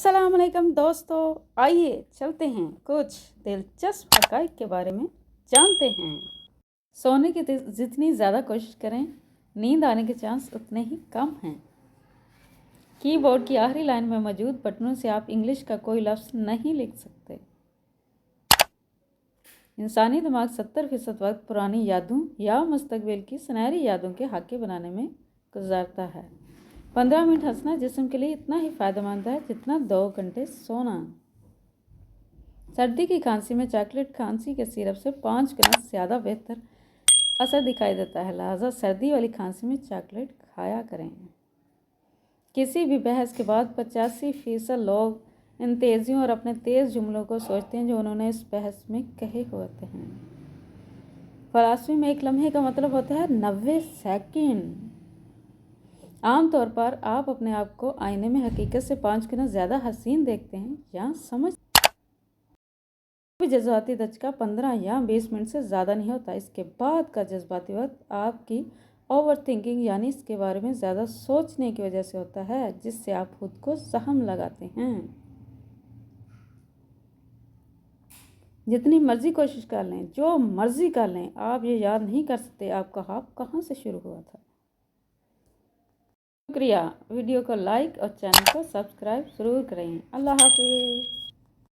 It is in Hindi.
अस्सलाम वालेकुम दोस्तों, आइए चलते हैं कुछ दिलचस्प हक़ाइक़ के बारे में जानते हैं। सोने की जितनी ज़्यादा कोशिश करें, नींद आने के चांस उतने ही कम हैं। कीबोर्ड की आखिरी लाइन में मौजूद बटनों से आप इंग्लिश का कोई लफ्ज़ नहीं लिख सकते। इंसानी दिमाग 70% वक्त पुरानी यादों या मुस्तक़बिल की सुनहरी यादों के हाके बनाने में गुजारता है। 15 मिनट हंसना जिस्म के लिए इतना ही फ़ायदेमंद है जितना 2 घंटे सोना। सर्दी की खांसी में चॉकलेट खांसी के सिरप से 5 गुना ज़्यादा बेहतर असर दिखाई देता है, लिहाजा सर्दी वाली खांसी में चॉकलेट खाया करें। किसी भी बहस के बाद 85% लोग इन तेज़ियों और अपने तेज़ जुमलों को सोचते हैं जो उन्होंने इस बहस में कहे होते हैं। फ़लसफ़े में एक लम्हे का मतलब होता है 90 सेकंड। आमतौर पर आप अपने आप को आईने में हकीकत से 5 गुना ज़्यादा हसीन देखते हैं या समझते। जज्बाती धचका 15 या 20 मिनट से ज़्यादा नहीं होता। इसके बाद का जज्बाती वक्त आपकी ओवर थिंकिंग यानी इसके बारे में ज़्यादा सोचने की वजह से होता है, जिससे आप खुद को सहम लगाते हैं। जितनी मर्जी कोशिश कर लें, जो मर्जी कर लें, आप ये याद नहीं कर सकते आपका ख्वाब कहाँ से शुरू हुआ था। शुक्रिया। वीडियो को लाइक और चैनल को सब्सक्राइब ज़रूर करें। अल्लाह हाफ़िज़।